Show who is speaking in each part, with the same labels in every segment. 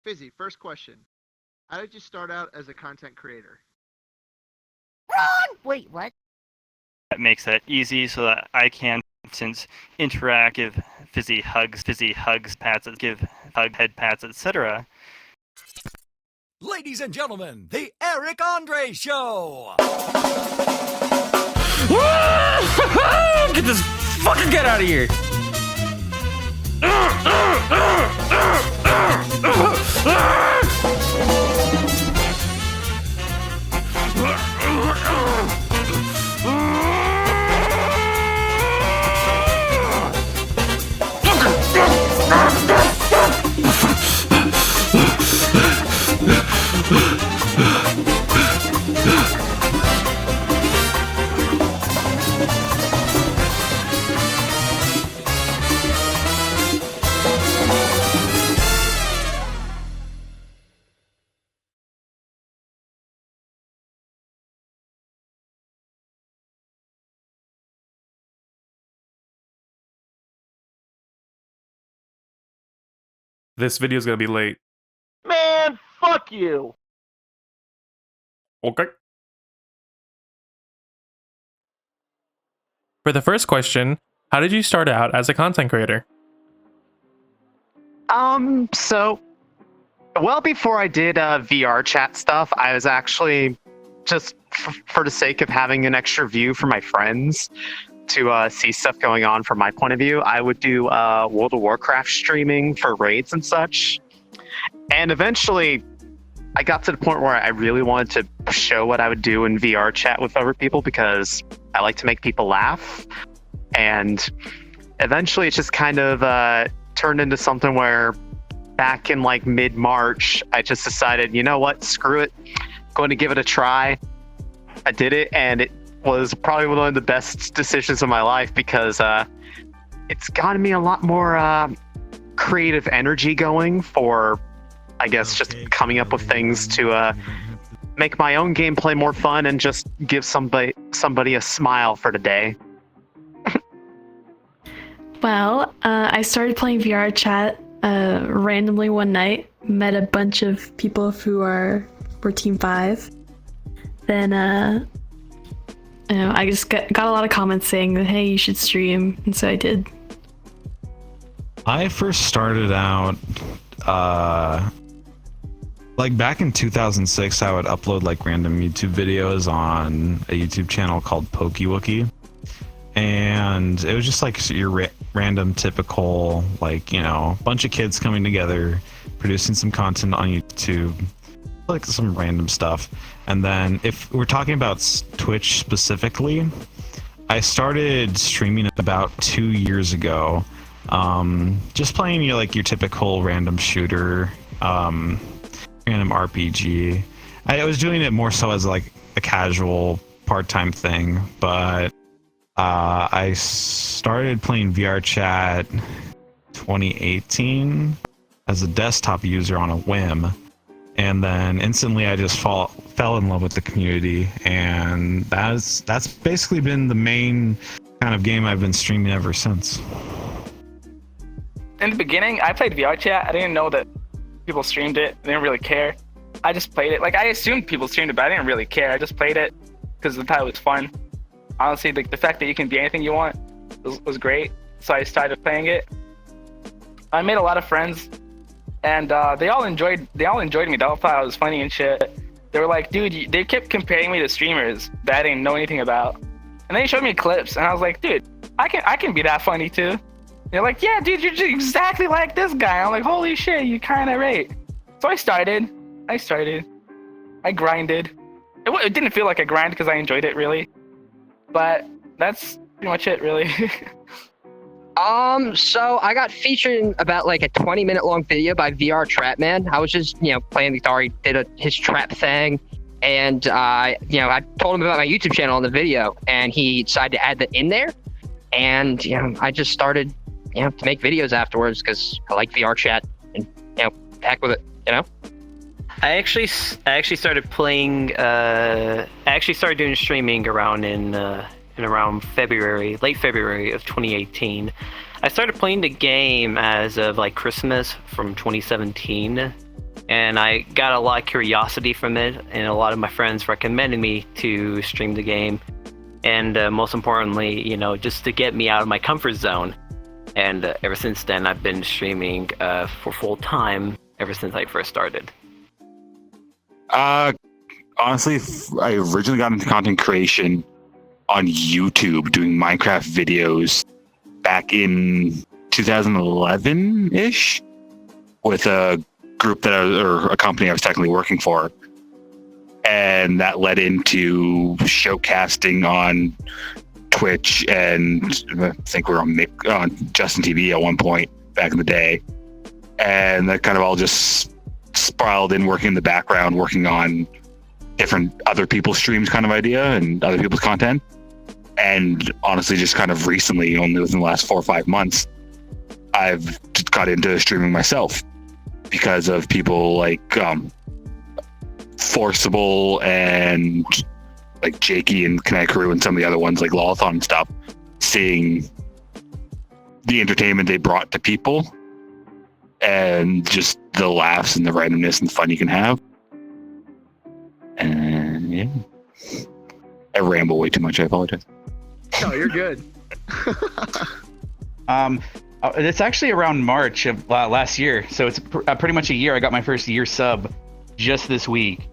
Speaker 1: Fizzy, first question. How did you start out as a content creator?
Speaker 2: Wrong! Wait, what?
Speaker 3: That makes that easy so that I can, since interact, give fizzy hugs, pats, give hug head pats, etc.
Speaker 4: Ladies and gentlemen, the Eric Andre Show!
Speaker 5: Get this fucking get out of here!
Speaker 6: This video is gonna be late.
Speaker 7: Man, fuck you.
Speaker 6: Okay. For the first question, how did you start out as a content creator?
Speaker 8: So, well before I did VRChat stuff, I was actually just for the sake of having an extra view for my friends to see stuff going on from my point of view, I would do World of Warcraft streaming for raids and such. And eventually, I got to the point where I really wanted to show what I would do in VRChat with other people because I like to make people laugh. And eventually, it just kind of turned into something where back in like mid-March, I just decided, you know what, screw it. Going to give it a try. I did it, and it was probably one of the best decisions of my life because it's gotten me a lot more creative energy going for, I guess, just coming up with things to make my own gameplay more fun and just give somebody a smile for the day.
Speaker 9: Well, I started playing VRChat randomly one night, met a bunch of people who were Team 5. Then I just got a lot of comments saying that, hey, you should stream, and so I did.
Speaker 10: I first started out like back in 2006. I would upload like random YouTube videos on a YouTube channel called PokeWookie, and it was just like your random typical, like, you know, bunch of kids coming together producing some content on YouTube, like some random stuff. And then if we're talking about Twitch specifically, I started streaming about 2 years ago, just playing your typical random shooter, random RPG. I was doing it more so as like a casual part-time thing, but I started playing VRChat 2018 as a desktop user on a whim. And then instantly I just fell in love with the community, and that's basically been the main kind of game I've been streaming ever since.
Speaker 7: In the beginning, I played VRChat. I didn't know that people streamed it. I didn't really care. I just played it. Like, I assumed people streamed it, but I didn't really care. I just played it because I thought it was fun. Honestly, the fact that you can be anything you want was great. So I started playing it. I made a lot of friends. And they all enjoyed me. They all thought I was funny and shit. They were like, dude, they kept comparing me to streamers that I didn't know anything about. And they showed me clips, and I was like, dude, I can be that funny too. They're like, yeah, dude, you're just exactly like this guy. I'm like, holy shit, you kind of right. So I started. I grinded. It didn't feel like a grind because I enjoyed it really. But that's pretty much it, really.
Speaker 2: So I got featured in about like a 20-minute long video by VRChat, man. I was just, playing the guitar. He did his trap thing. And, I told him about my YouTube channel in the video, and he decided to add that in there. And, I just started, to make videos afterwards because I like VRChat and, heck with it,
Speaker 11: I actually started playing, I actually started doing streaming around in around late February of 2018. I started playing the game as of like Christmas from 2017, and I got a lot of curiosity from it, and a lot of my friends recommended me to stream the game, and most importantly, just to get me out of my comfort zone. And ever since then, I've been streaming for full time ever since I first started.
Speaker 12: Honestly, I originally got into content creation on YouTube doing Minecraft videos back in 2011-ish with a group or a company I was technically working for. And that led into showcasting on Twitch, and I think we were on Justin TV at one point back in the day. And that kind of all just spiraled in, working in the background, working on different other people's streams kind of idea and other people's content. And honestly, just kind of recently, only within the last 4 or 5 months, I've just got into streaming myself because of people like Forcible and like Jakey and Kanekaru and some of the other ones like Lolathon and stuff, seeing the entertainment they brought to people and just the laughs and the randomness and the fun you can have. And yeah, I ramble way too much. I apologize.
Speaker 1: No, you're good.
Speaker 13: It's actually around March of last year, so it's pretty much a year. I got my first year sub just this week.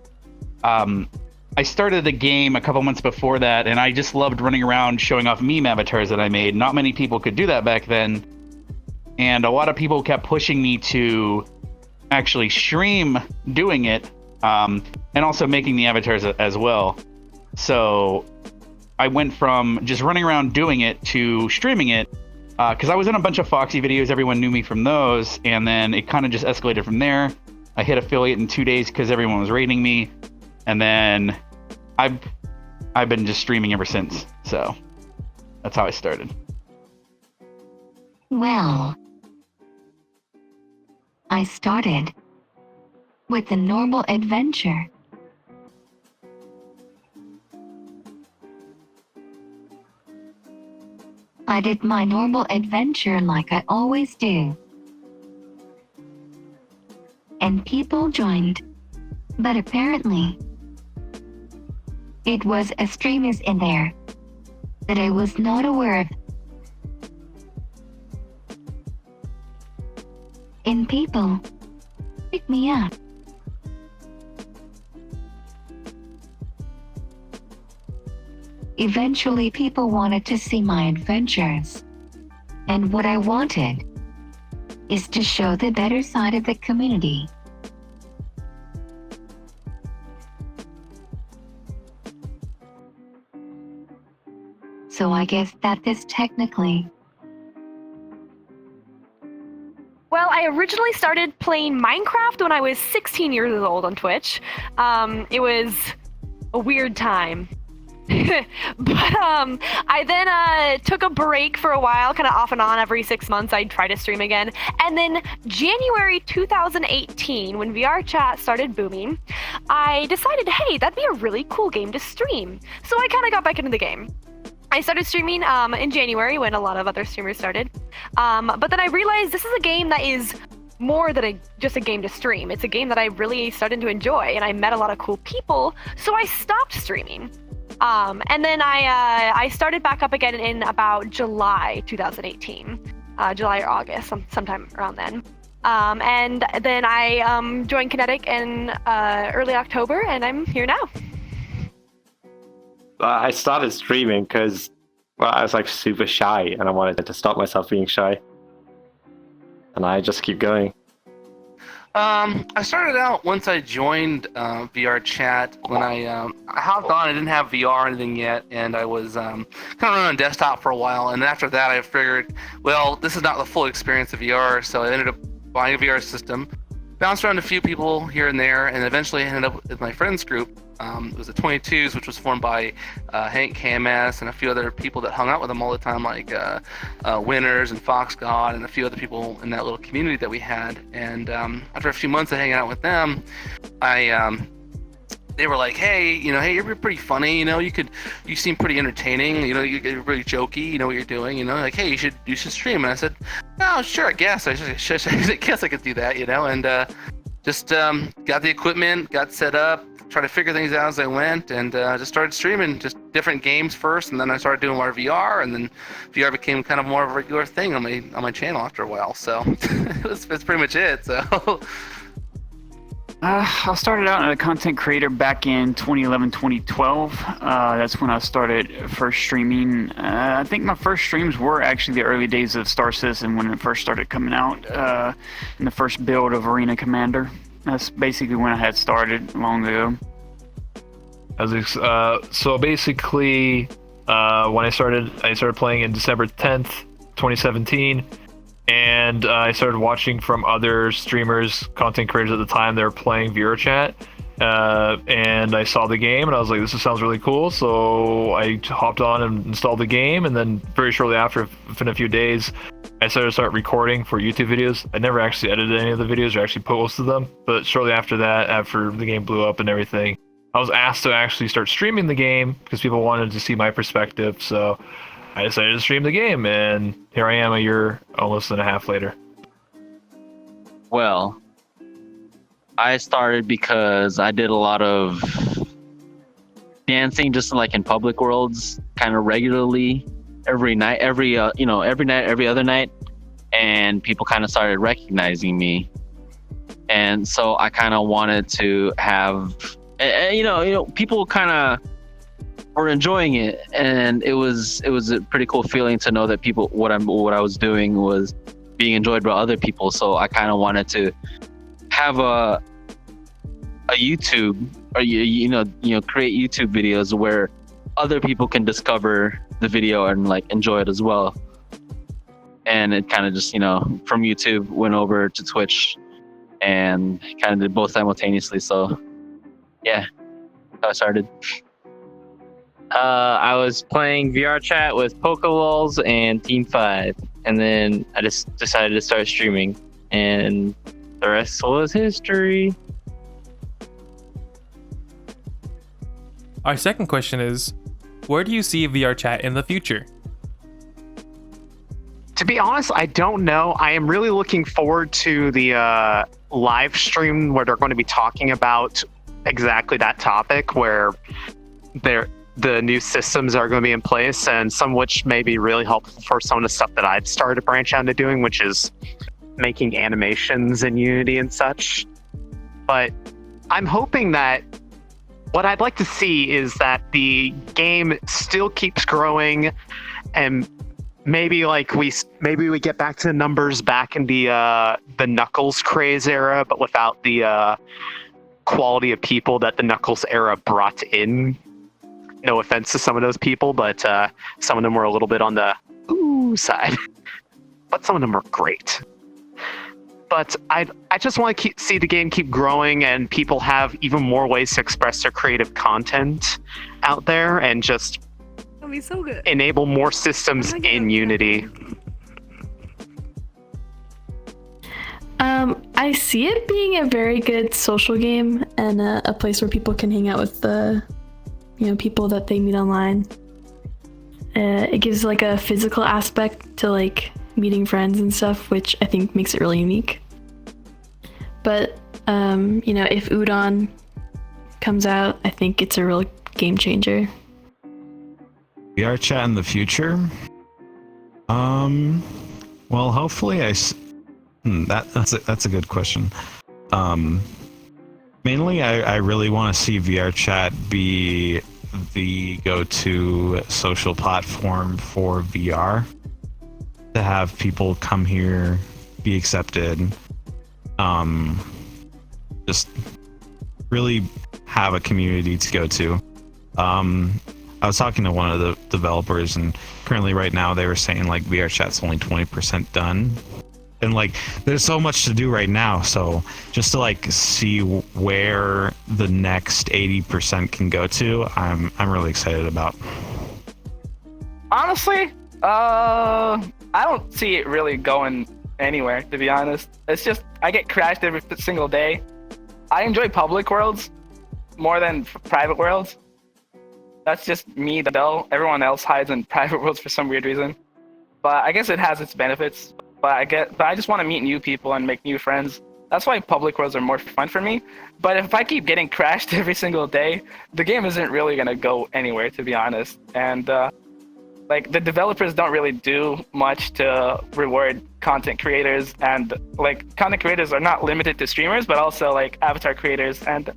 Speaker 13: I started the game a couple months before that, and I just loved running around showing off meme avatars that I made. Not many people could do that back then, and a lot of people kept pushing me to actually stream doing it, and also making the avatars as well. So I went from just running around doing it to streaming it, because I was in a bunch of Foxy videos. Everyone knew me from those, and then it kind of just escalated from there. I hit affiliate in 2 days because everyone was rating me, and then I've been just streaming ever since. So that's how I started.
Speaker 14: Well, I started with a normal adventure. I did my normal adventure like I always do. And people joined. But apparently, it was extremists in there that I was not aware of. And people picked me up. Eventually, people wanted to see my adventures. And what I wanted is to show the better side of the community. So I guess that is technically.
Speaker 15: Well, I originally started playing Minecraft when I was 16 years old on Twitch. It was a weird time. But I then took a break for a while, kind of off and on. Every 6 months I'd try to stream again. And then January 2018, when VRChat started booming, I decided, hey, that'd be a really cool game to stream. So I kind of got back into the game. I started streaming in January when a lot of other streamers started. But then I realized this is a game that is more than just a game to stream. It's a game that I really started to enjoy, and I met a lot of cool people, so I stopped streaming. And then I started back up again in about July 2018, July or August, sometime around then. And then I joined Kinetic in early October, and I'm here now.
Speaker 16: I started streaming because, well, I was like super shy, and I wanted to stop myself being shy. And I just keep going.
Speaker 17: I started out once I joined VRChat. When I hopped on, I didn't have VR or anything yet, and I was kind of running on desktop for a while. And after that, I figured, well, this is not the full experience of VR, so I ended up buying a VR system, bounced around a few people here and there, and eventually ended up with my friends group. It was the 22s, which was formed by Hank KMS and a few other people that hung out with him all the time, like Winners and Fox God and a few other people in that little community that we had. And after a few months of hanging out with them, they were like, hey, hey, you're pretty funny, you seem pretty entertaining, you're really jokey, you know what you're doing, like, hey, you should stream. And I said, oh, sure, I guess I guess I could do that, and just got the equipment, got set up, tried to figure things out as I went, and just started streaming just different games first, and then I started doing more VR, and then VR became kind of more of a regular thing on my channel after a while. So that's pretty much it. So.
Speaker 18: I started out as a content creator back in 2011, 2012. That's when I started first streaming. I think my first streams were actually the early days of Star Citizen when it first started coming out in the first build of Arena Commander. That's basically when I had started long ago.
Speaker 19: So basically, when I started playing in December 10th, 2017. And I started watching from other streamers, content creators at the time. They were playing VRChat, and I saw the game, and I was like, "This sounds really cool." So I hopped on and installed the game, and then very shortly after, within a few days, I started recording for YouTube videos. I never actually edited any of the videos or actually posted them, but shortly after that, after the game blew up and everything, I was asked to actually start streaming the game because people wanted to see my perspective. So I decided to stream the game, and here I am a year, almost and a half later.
Speaker 20: Well, I started because I did a lot of dancing, just like in public worlds, kind of regularly, every night, every other night, and people kind of started recognizing me, and so I kind of wanted to have, people kind of were enjoying it, and it was a pretty cool feeling to know that what I was doing was being enjoyed by other people. So I kind of wanted to have a YouTube, or create YouTube videos where other people can discover the video and like enjoy it as well. And it kind of just from YouTube went over to Twitch and kind of did both simultaneously. So yeah, that's how I started.
Speaker 21: I was playing VRChat with Pokelulz and Team5, and then I just decided to start streaming, and the rest was history.
Speaker 6: Our second question is, where do you see VRChat in the future?
Speaker 8: To be honest, I don't know. I am really looking forward to the live stream where they're going to be talking about exactly that topic, where the new systems are going to be in place, and some which may be really helpful for some of the stuff that I've started to branch out into doing, which is making animations in Unity and such. But I'm hoping that what I'd like to see is that the game still keeps growing, and maybe we get back to the numbers back in the Knuckles craze era, but without the quality of people that the Knuckles era brought in. No offense to some of those people, but some of them were a little bit on the ooh side. But some of them were great. But I just want to see the game keep growing, and people have even more ways to express their creative content out there, and just
Speaker 15: That'll be so good.
Speaker 8: Enable more systems in Unity.
Speaker 9: I see it being a very good social game and a place where people can hang out with the people that they meet online. It gives like a physical aspect to like meeting friends and stuff, which I think makes it really unique. But if Udon comes out, I think it's a real game changer.
Speaker 10: VRChat in the future? Well, hopefully that's a good question. Mainly, I really want to see VRChat be the go-to social platform for VR. To have people come here, be accepted, just really have a community to go to. I was talking to one of the developers, and currently right now they were saying like VRChat's only 20% done. And like there's so much to do right now, so just to like see where the next 80% can go to, I'm really excited about.
Speaker 7: Honestly, I don't see it really going anywhere, to be honest. It's just I get crashed every single day. I enjoy public worlds more than private worlds. That's just me though. Everyone else hides in private worlds for some weird reason. But I guess it has its benefits. But I just want to meet new people and make new friends. That's why public worlds are more fun for me. But if I keep getting crashed every single day, the game isn't really gonna go anywhere, to be honest. And like the developers don't really do much to reward content creators, and like content creators are not limited to streamers, but also like avatar creators and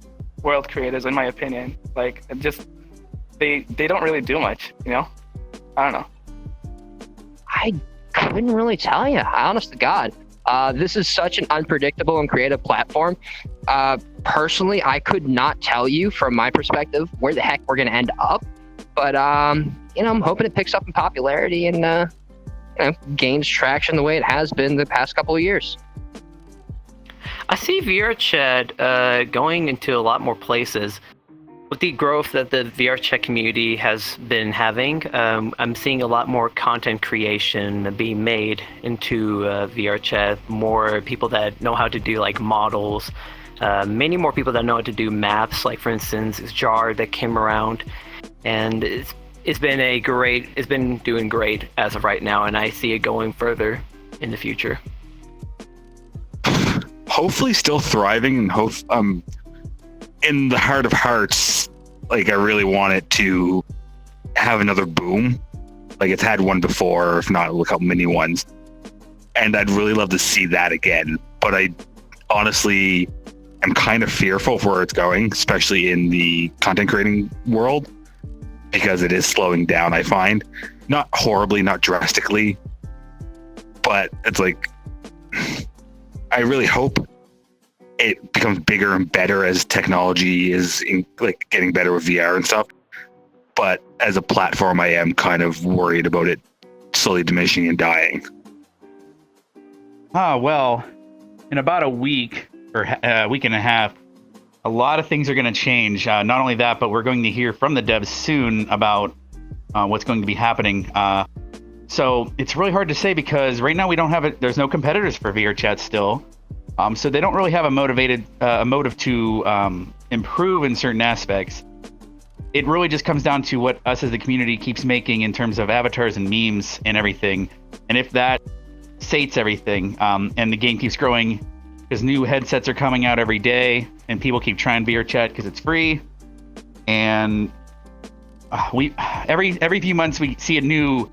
Speaker 7: world creators, in my opinion. Like just they don't really do much, you know? I don't know.
Speaker 2: I couldn't really tell you. Honest to God, this is such an unpredictable and creative platform. Personally, I could not tell you from my perspective where the heck we're gonna end up. But you know, I'm hoping it picks up in popularity and you know, gains traction the way it has been the past couple of years.
Speaker 11: I see VRChat going into a lot more places. With the growth that the VRChat community has been having, I'm seeing a lot more content creation being made into VRChat. More people that know how to do like models. Many more people that know how to do maps. Like for instance, Jar that came around, and it's been doing great as of right now, and I see it going further in the future.
Speaker 12: Hopefully, still thriving, and in the heart of hearts, like I really want it to have another boom. Like it's had one before, if not, look how many ones. And I'd really love to see that again. But I honestly am kind of fearful of where it's going, especially in the content creating world, because it is slowing down, I find. Not horribly, not drastically, but it's like, I really hope it becomes bigger and better as technology is like getting better with VR and stuff. But as a platform, I am kind of worried about it slowly diminishing and dying.
Speaker 13: Well, in about a week or a week and a half, a lot of things are going to change. Not only that, but we're going to hear from the devs soon about what's going to be happening. So it's really hard to say because right now we don't have it. There's no competitors for VRChat still. So they don't really have a motive to improve in certain aspects. It really just comes down to what us as the community keeps making in terms of avatars and memes and everything. And if that sates everything, and the game keeps growing, because new headsets are coming out every day, and people keep trying VRChat because it's free, and we every few months we see a new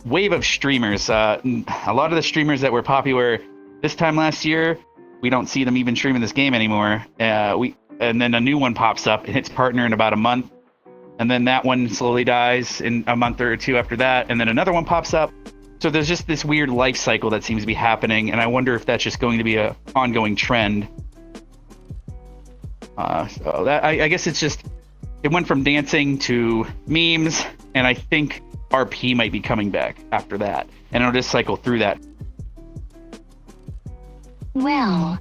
Speaker 13: wave of streamers. A lot of the streamers that were popular this time last year, we don't see them even streaming this game anymore. And then a new one pops up and hits partner in about a month, and then that one slowly dies in a month or two after that, and then another one pops up. So there's just this weird life cycle that seems to be happening, and I wonder if that's just going to be an ongoing trend. So that, I guess it's just, it went from dancing to memes, and I think RP might be coming back after that, and it'll just cycle through that.
Speaker 14: Well,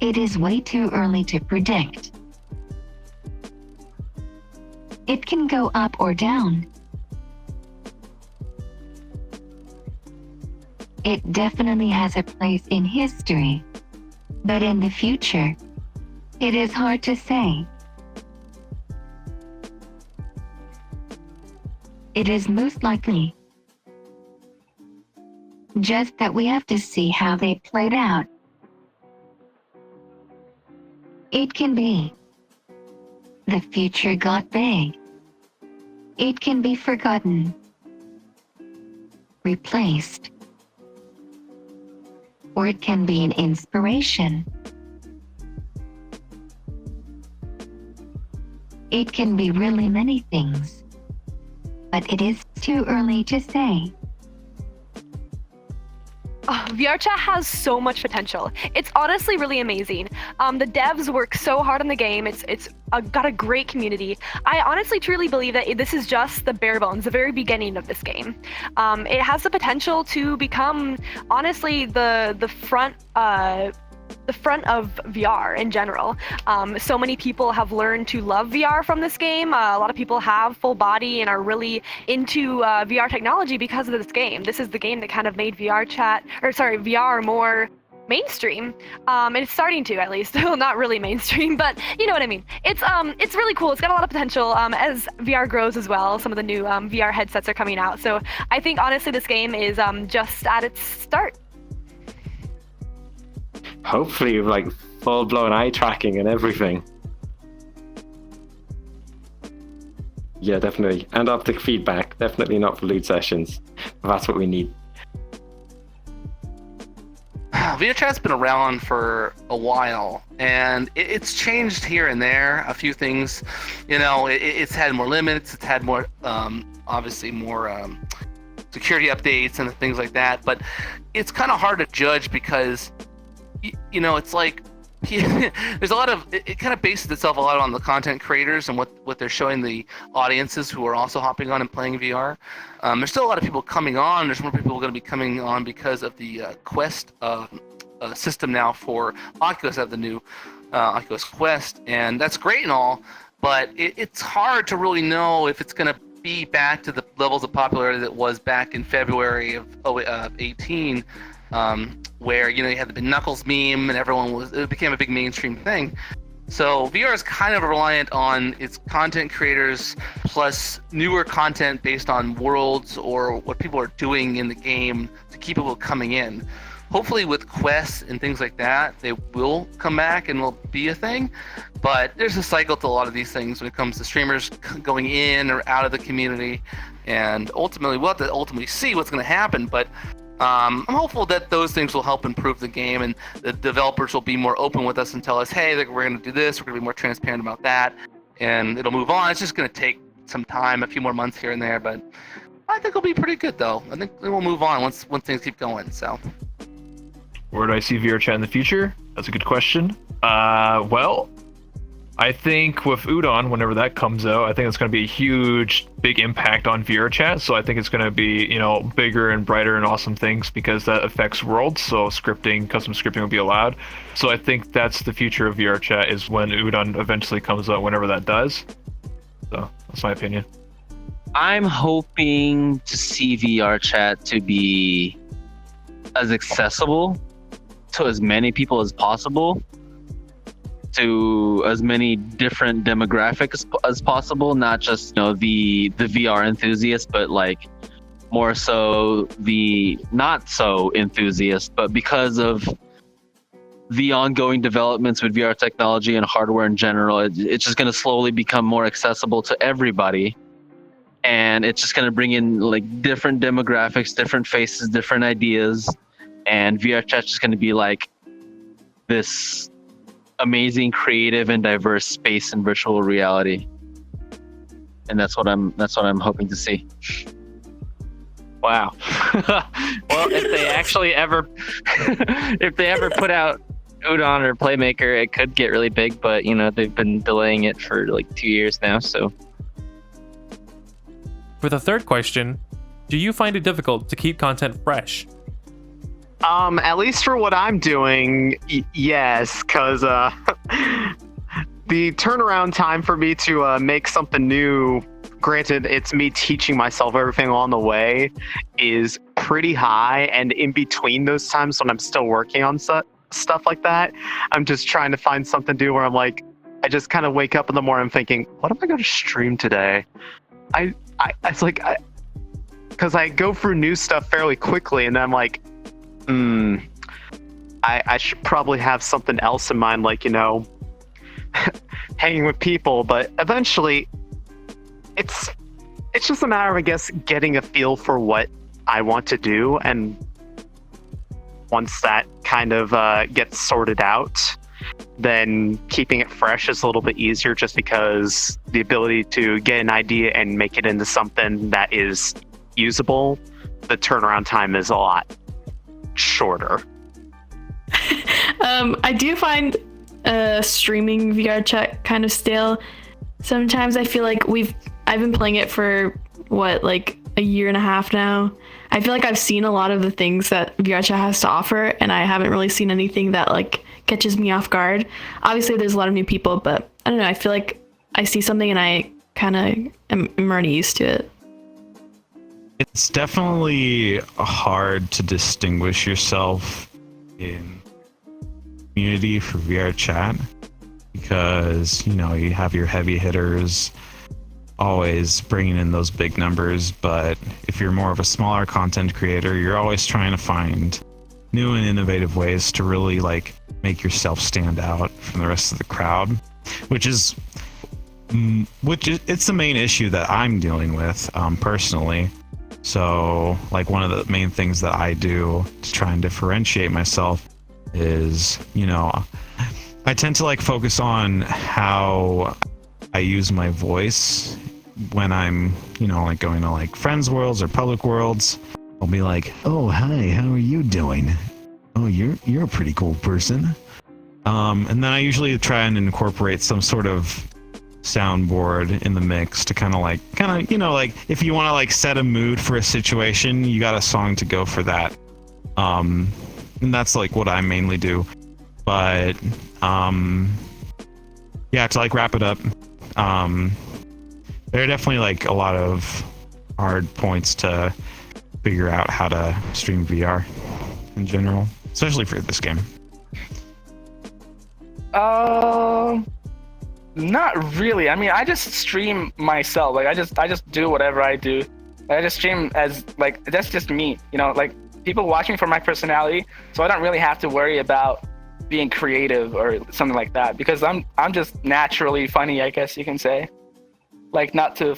Speaker 14: it is way too early to predict. It can go up or down. It definitely has a place in history, but in the future, it is hard to say. It is most likely just that we have to see how they played out. It can be the future got big. It can be forgotten, replaced, or it can be an inspiration. It can be really many things, but it is too early to say.
Speaker 15: VRChat has so much potential. It's honestly really amazing. The devs work so hard on the game. It's got a great community. I honestly truly believe that this is just the bare bones, the very beginning of this game. It has the potential to become, honestly, the front of VR in general. So many people have learned to love VR from this game. A lot of people have full body and are really into VR technology because of this game. This is the game that kind of made VR more mainstream, and it's starting to, at least. Well, not really mainstream, but you know what I mean. It's really cool. It's got a lot of potential as VR grows as well. Some of the new VR headsets are coming out, so I think honestly this game is just at its start.
Speaker 16: Hopefully with like full-blown eye tracking and everything. Yeah, definitely. And optic feedback. Definitely not for loot sessions. But that's what we need.
Speaker 17: VRChat's been around for a while, and it's changed here and there. A few things, you know, it's had more limits. It's had more, obviously more security updates and things like that. But it's kind of hard to judge because, you know, it's like there's a lot of it kind of bases itself a lot on the content creators and what they're showing the audiences who are also hopping on and playing VR. There's still a lot of people coming on. There's more people going to be coming on because of the Quest system now for Oculus. Have the new Oculus Quest, and that's great and all, but it's hard to really know if it's going to be back to the levels of popularity that was back in February of 18. Where, you know, you had the big Knuckles meme and it became a big mainstream thing. So VR is kind of reliant on its content creators plus newer content based on worlds or what people are doing in the game to keep people coming in. Hopefully with quests and things like that, they will come back and will be a thing. But there's a cycle to a lot of these things when it comes to streamers going in or out of the community. And ultimately, we'll have to see what's going to happen. But I'm hopeful that those things will help improve the game, and the developers will be more open with us and tell us, hey, we're going to do this, we're going to be more transparent about that, and it'll move on. It's just going to take some time, a few more months here and there, but I think it'll be pretty good, though. I think it will move on once things keep going. So,
Speaker 19: where do I see VRChat in the future? That's a good question. Well, I think with Udon, whenever that comes out, I think it's going to be a huge, big impact on VRChat. So I think it's going to be, you know, bigger and brighter and awesome things because that affects worlds. So scripting, custom scripting will be allowed. So I think that's the future of VRChat is when Udon eventually comes out, whenever that does. So that's my opinion.
Speaker 20: I'm hoping to see VRChat to be as accessible to as many people as possible, to as many different demographics as possible, not just, you know, the VR enthusiasts, but like more so the not so enthusiasts. But because of the ongoing developments with VR technology and hardware in general, it's just going to slowly become more accessible to everybody, and it's just going to bring in like different demographics, different faces, different ideas, and VRChat's just going to be like this amazing, creative, and diverse space in virtual reality, and that's what I'm hoping to see.
Speaker 21: Wow. Well, if they actually ever put out Udon or Playmaker, it could get really big. But you know, they've been delaying it for like 2 years now. So,
Speaker 6: for the third question, do you find it difficult to keep content fresh?
Speaker 8: At least for what I'm doing, yes, because the turnaround time for me to make something new, granted, it's me teaching myself everything along the way, is pretty high. And in between those times when I'm still working on stuff like that, I'm just trying to find something to do where I'm like, I just kind of wake up in the morning thinking, what am I going to stream today? It's like, because I go through new stuff fairly quickly, and then I'm like, I should probably have something else in mind, like, you know, hanging with people. But eventually, it's just a matter of, I guess, getting a feel for what I want to do. And once that kind of gets sorted out, then keeping it fresh is a little bit easier, just because the ability to get an idea and make it into something that is usable, the turnaround time is a lot shorter.
Speaker 9: I do find streaming VRChat kind of stale. Sometimes I feel like I've been playing it for like a year and a half now. I feel like I've seen a lot of the things that VRChat has to offer, and I haven't really seen anything that like catches me off guard. Obviously there's a lot of new people, but I don't know, I feel like I see something and I kind of am already used to it.
Speaker 10: It's definitely hard to distinguish yourself in community for VRChat because, you know, you have your heavy hitters always bringing in those big numbers, but if you're more of a smaller content creator, you're always trying to find new and innovative ways to really like make yourself stand out from the rest of the crowd, which is it's the main issue that I'm dealing with personally. So like one of the main things that I do to try and differentiate myself is, I tend to like focus on how I use my voice when I'm, like going to like friends worlds or public worlds. I'll be like, "Oh, hi, how are you doing? Oh, you're a pretty cool person." And then I usually try and incorporate some sort of soundboard in the mix to kind of like if you want to like set a mood for a situation, you got a song to go for that. And that's like what I mainly do. But yeah, to like wrap it up, there are definitely like a lot of hard points to figure out how to stream VR in general, especially for this game.
Speaker 7: Not really. I mean, I just stream myself. Like, I just do whatever I do. I just stream as like that's just me. Like people watching for my personality, so I don't really have to worry about being creative or something like that because I'm just naturally funny, I guess you can say. Like not to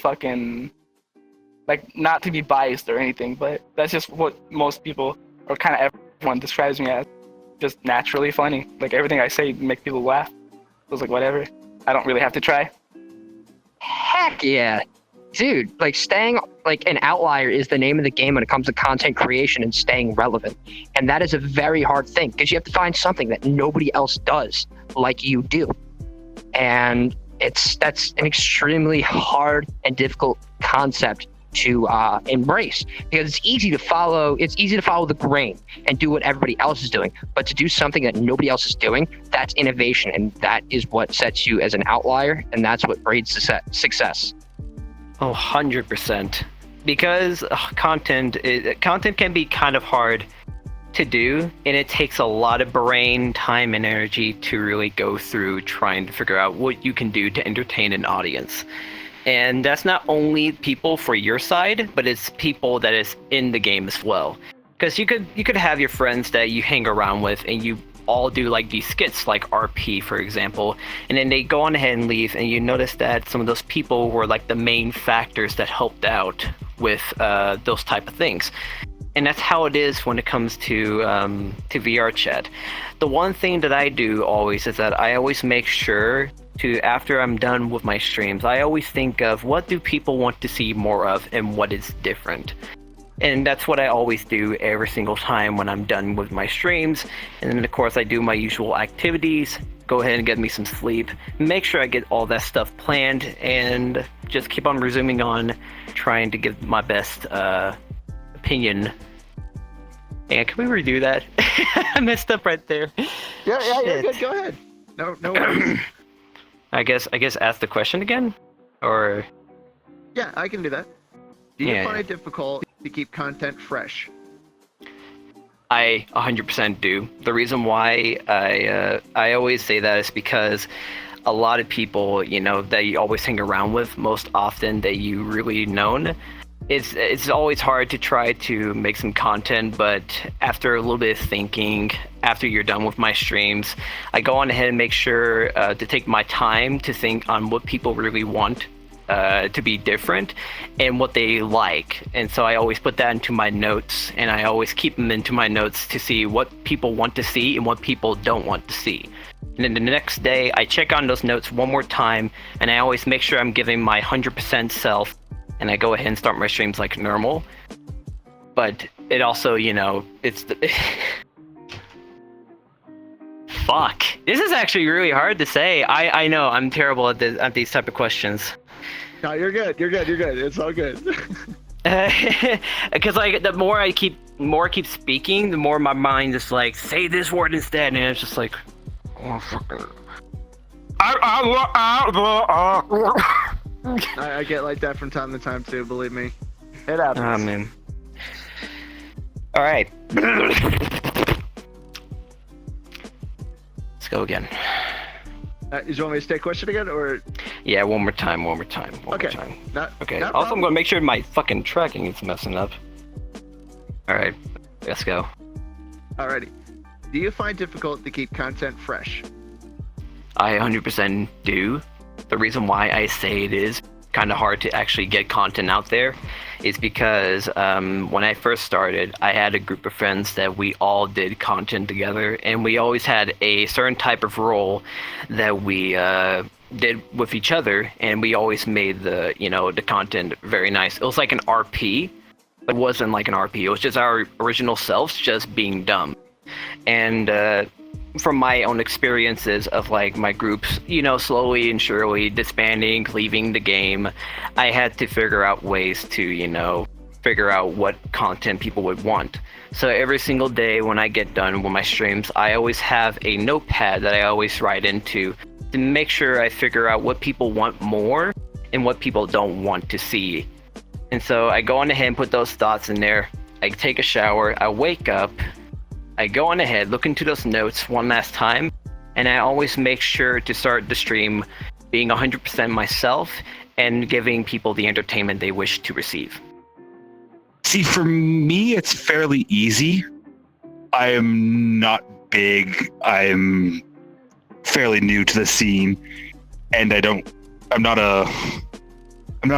Speaker 7: be biased or anything, but that's just what most people or kind of everyone describes me as, just naturally funny. Like everything I say make people laugh. So it's like whatever. I don't really have to try.
Speaker 2: Heck yeah. Dude, like staying like an outlier is the name of the game when it comes to content creation and staying relevant. And that is a very hard thing because you have to find something that nobody else does like you do. And that's an extremely hard and difficult concept to embrace because it's easy to follow the grain and do what everybody else is doing, but to do something that nobody else is doing, that's innovation, and that is what sets you as an outlier, and that's what breeds success.
Speaker 11: 100%. Because content can be kind of hard to do, and it takes a lot of brain, time, and energy to really go through trying to figure out what you can do to entertain an audience. And that's not only people for your side, but it's people that is in the game as well. Because you could have your friends that you hang around with and you all do like these skits like RP, for example, and then they go on ahead and leave, and you notice that some of those people were like the main factors that helped out with those type of things. And that's how it is when it comes to VRChat. The one thing that I do always is that I always make sure to, after I'm done with my streams, I always think of what do people want to see more of and what is different. And that's what I always do every single time when I'm done with my streams. And then of course I do my usual activities, go ahead and get me some sleep, make sure I get all that stuff planned, and just keep on resuming on trying to give my best opinion. And can we redo that? I messed up right there.
Speaker 1: Yeah, you're good. Go ahead. No worries.
Speaker 11: I guess ask the question again, or
Speaker 1: yeah, I can do that. Do you find it difficult to keep content fresh?
Speaker 11: I 100% do. The reason why I always say that is because a lot of people, that you always hang around with, most often that you really known, it's always hard to try to make some content, but after a little bit of thinking, after you're done with my streams, I go on ahead and make sure to take my time to think on what people really want to be different and what they like. And so I always put that into my notes, and I always keep them into my notes to see what people want to see and what people don't want to see. And then the next day I check on those notes one more time, and I always make sure I'm giving my 100% self, and I go ahead and start my streams like normal. But it also, it's the fuck. This is actually really hard to say. I know I'm terrible at these type of questions.
Speaker 1: No, you're good. It's all good.
Speaker 11: Because like the more I keep speaking, the more my mind is like, say this word instead, and it's just like, oh fucking.
Speaker 1: I get like that from time to time too. Believe me, it happens.
Speaker 11: Oh man. All right. Let's go again.
Speaker 1: You want me to take question again, or?
Speaker 11: Yeah, one more time. Okay. Okay. Also, I'm gonna make sure my fucking tracking is messing up. All right, let's go.
Speaker 1: Alrighty. do you find difficult to keep content fresh?
Speaker 11: I 100% do. The reason why I say it is kind of hard to actually get content out there is because when I first started, I had a group of friends that we all did content together, and we always had a certain type of role that we did with each other, and we always made the content very nice. It was like an RP, but it wasn't like an RP. It was just our original selves just being dumb. And from my own experiences of like my groups, slowly and surely disbanding, leaving the game, I had to figure out ways to, figure out what content people would want. So every single day when I get done with my streams, I always have a notepad that I always write into to make sure I figure out what people want more and what people don't want to see. And so I go on ahead and put those thoughts in there. I take a shower, I wake up, I go on ahead, look into those notes one last time, and I always make sure to start the stream being 100% myself and giving people the entertainment they wish to receive.
Speaker 12: See, for me, it's fairly easy. I am not big. I'm fairly new to the scene, and I'm not a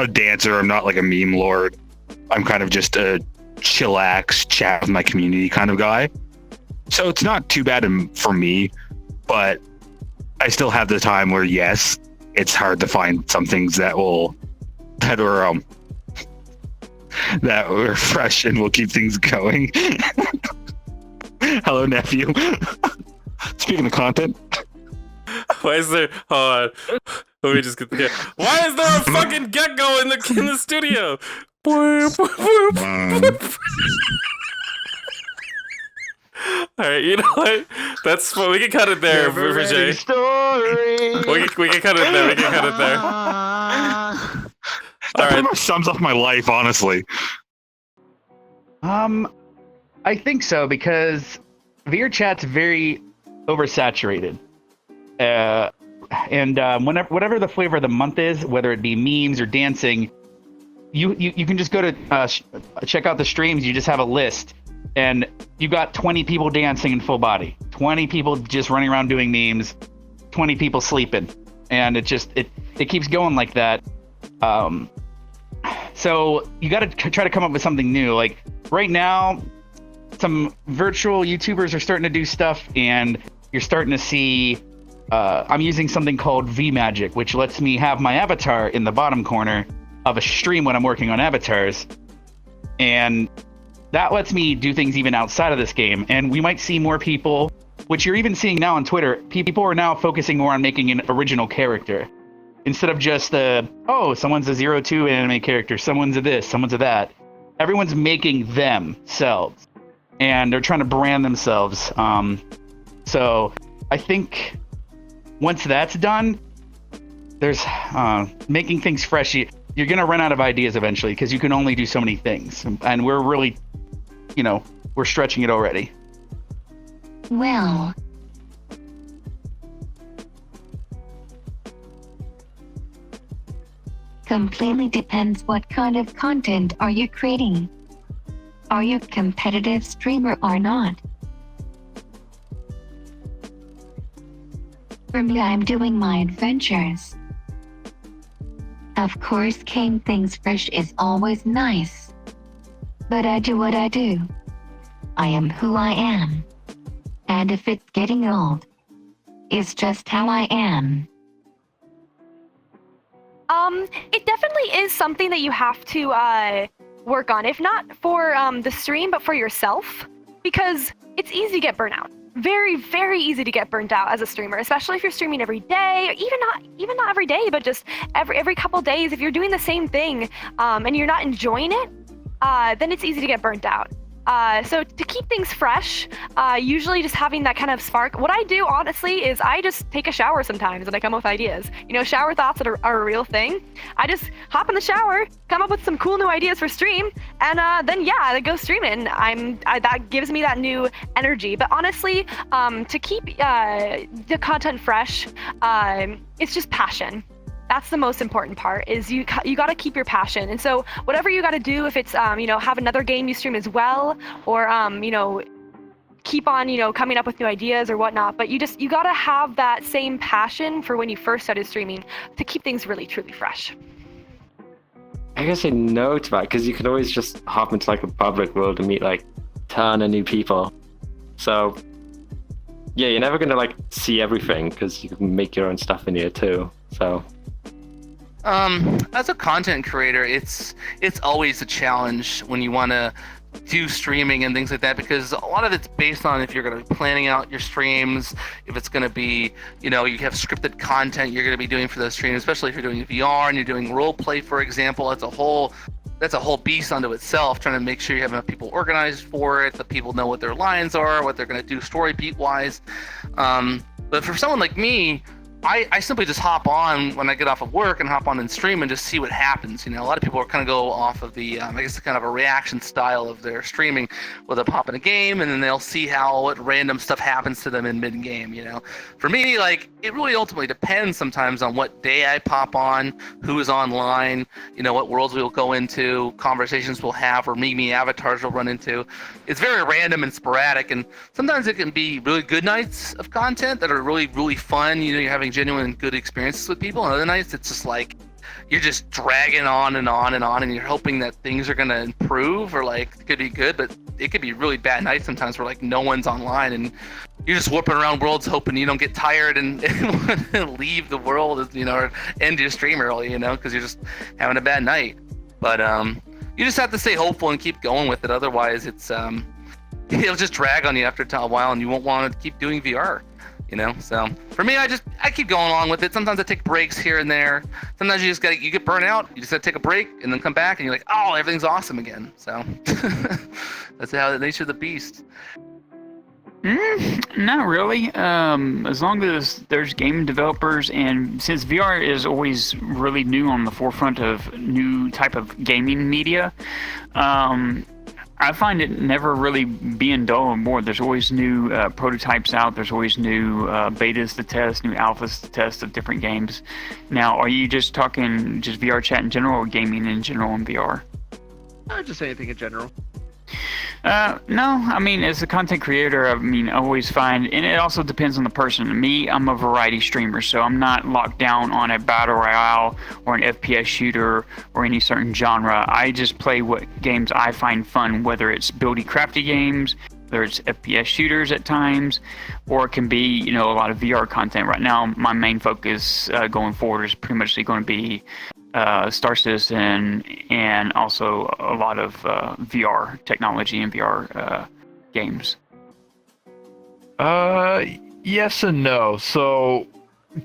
Speaker 12: dancer. I'm not like a meme lord. I'm kind of just a chillax, chat with my community kind of guy. So it's not too bad for me, but I still have the time where, yes, it's hard to find some things that are fresh and will keep things going. Hello, nephew. Speaking of content.
Speaker 6: Why is there? Hold on. Let me just get there. Why is there a fucking gecko in the studio? All right, you know what? That's we can cut it there, for Jay. We can cut it there. We can cut it there.
Speaker 12: That pretty much sums up my life, honestly.
Speaker 13: I think so, because VRChat's very oversaturated. And whatever the flavor of the month is, whether it be memes or dancing, you can just go to check out the streams. You just have a list, and you got 20 people dancing in full body, 20 people just running around doing memes, 20 people sleeping, and it keeps going like that. So you got to try to come up with something new. Like right now, some virtual YouTubers are starting to do stuff, and you're starting to see. I'm using something called VMagic, which lets me have my avatar in the bottom corner of a stream when I'm working on avatars, and that lets me do things even outside of this game. And we might see more people, which you're even seeing now on Twitter. People are now focusing more on making an original character instead of just someone's a 02 anime character, someone's a this, someone's a that. Everyone's making themselves, and they're trying to brand themselves. So I think once that's done, there's making things fresh. You're going to run out of ideas eventually because you can only do so many things. And we're really, we're stretching it already.
Speaker 14: Well, completely depends what kind of content are you creating. Are you a competitive streamer or not? For me, I'm doing my adventures. Of course, keeping things fresh is always nice. But I do what I do. I am who I am. And if it's getting old, it's just how I am.
Speaker 15: It definitely is something that you have to work on, if not for the stream, but for yourself, because it's easy to get burnt out. Very, very easy to get burnt out as a streamer, especially if you're streaming every day, or even not every day, but just every couple days. If you're doing the same thing and you're not enjoying it, then it's easy to get burnt out. So to keep things fresh, usually just having that kind of spark. What I do, honestly, is I just take a shower sometimes and I come up with ideas. Shower thoughts that are a real thing. I just hop in the shower, come up with some cool new ideas for stream, and then I go stream it, and that gives me that new energy. But honestly, to keep the content fresh, it's just passion. That's the most important part, is you got to keep your passion. And so whatever you got to do, if it's, have another game you stream as well, or, keep on, coming up with new ideas or whatnot. But you gotta have that same passion for when you first started streaming to keep things really truly fresh.
Speaker 16: I guess say no to that because you can always just hop into like a public world and meet like a ton of new people. So yeah, you're never gonna like see everything because you can make your own stuff in here too. So
Speaker 17: as a content creator, it's always a challenge when you want to do streaming and things like that, because a lot of it's based on if you're going to be planning out your streams, if it's going to be, you have scripted content you're going to be doing for those streams, especially if you're doing VR and you're doing role play, for example. That's a whole beast unto itself, trying to make sure you have enough people organized for it, that people know what their lines are, what they're going to do story beat wise. But for someone like me, I simply just hop on when I get off of work and hop on and stream and just see what happens. A lot of people are kind of go off of the, I guess, kind of a reaction style of their streaming, where they'll pop in a game and then they'll see what random stuff happens to them in mid-game. For me, like, it really ultimately depends sometimes on what day I pop on, who is online, what worlds we'll go into, conversations we'll have, or me avatars we'll run into. It's very random and sporadic, and sometimes it can be really good nights of content that are really, really fun. You're having genuine good experiences with people, and other nights it's just like you're just dragging on and on and on, and you're hoping that things are going to improve, or like it could be good, but it could be really bad nights sometimes where like no one's online and you're just whooping around worlds hoping you don't get tired and want to leave the world, or end your stream early, because you're just having a bad night. But you just have to stay hopeful and keep going with it, otherwise it's it'll just drag on you after a while and you won't want to keep doing VR. So for me, I keep going along with it. Sometimes I take breaks here and there. Sometimes you get burnt out. You just gotta take a break and then come back and you're like, oh, everything's awesome again. So that's how the nature of the beast.
Speaker 18: Not really. As long as there's game developers, and since VR is always really new on the forefront of new type of gaming media, I find it never really being dull or bored. There's always new prototypes out. There's always new betas to test, new alphas to test of different games. Now, are you just talking just VRChat in general, or gaming in general in VR?
Speaker 1: Just anything in general.
Speaker 18: No, I mean, as a content creator, I always find, and it also depends on the person. Me, I'm a variety streamer, so I'm not locked down on a battle royale or an FPS shooter or any certain genre. I just play what games I find fun, whether it's buildy, crafty games, whether it's FPS shooters at times, or it can be, a lot of VR content. Right now, my main focus going forward is pretty much going to be Star Citizen, and also a lot of VR technology and VR games.
Speaker 19: Yes and no. So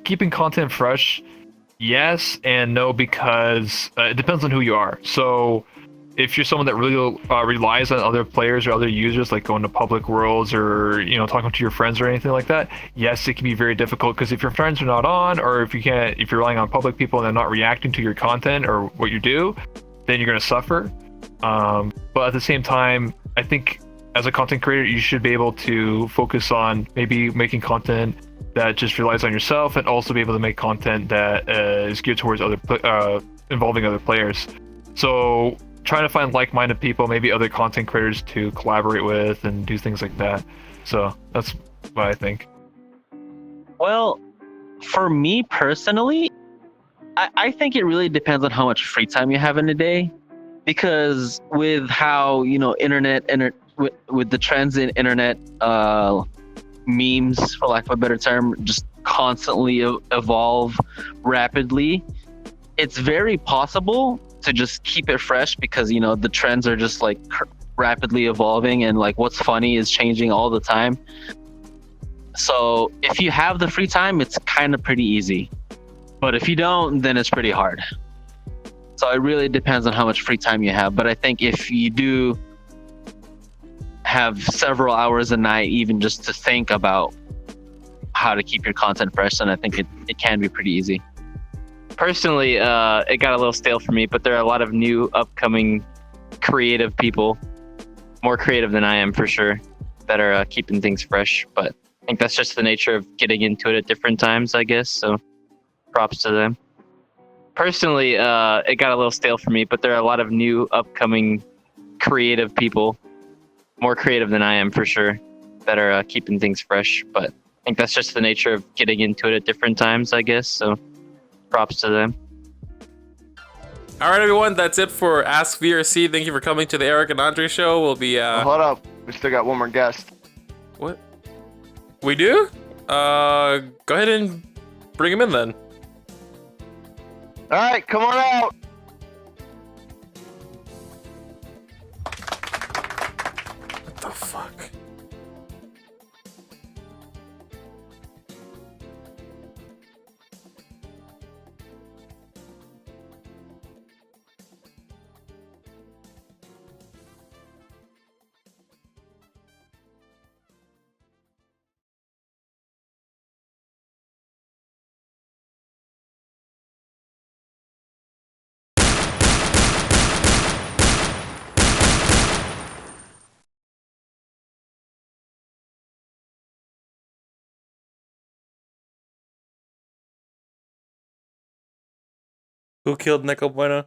Speaker 19: keeping content fresh, yes and no, because it depends on who you are. So if you're someone that really relies on other players or other users, like going to public worlds or talking to your friends or anything like that, yes, it can be very difficult, because if your friends are not on, or if you're relying on public people and they're not reacting to your content or what you do, then you're going to suffer. But at the same time, I think as a content creator, you should be able to focus on maybe making content that just relies on yourself, and also be able to make content that is geared towards involving other players. So trying to find like-minded people, maybe other content creators to collaborate with and do things like that. So that's what I think.
Speaker 20: Well, for me personally, I think it really depends on how much free time you have in a day, because with how with the trends in internet memes, for lack of a better term, just constantly evolve rapidly, it's very possible to just keep it fresh, because the trends are just like rapidly evolving, and like what's funny is changing all the time. So if you have the free time, it's kind of pretty easy, but if you don't, then it's pretty hard. So it really depends on how much free time you have. But I think if you do have several hours a night, even just to think about how to keep your content fresh, then I think it can be pretty easy.
Speaker 21: Personally, it got a little stale for me, but there are a lot of new upcoming creative people, more creative than I am for sure, that are keeping things fresh. But I think that's just the nature of getting into it at different times, I guess. So props to them. Personally, it got a little stale for me, but there are a lot of new upcoming creative people, more creative than I am for sure, better keeping things fresh. But I think that's just the nature of getting into it at different times, I guess. So props to them.
Speaker 6: All right, everyone, that's it for Ask VRC. Thank you for coming to the Eric and Andre show. We'll be
Speaker 1: Hold up, we still got one more guest.
Speaker 6: What? We do? Go ahead and bring him in then.
Speaker 1: All right, come on out.
Speaker 6: What the fuck? Who killed Neko Bueno?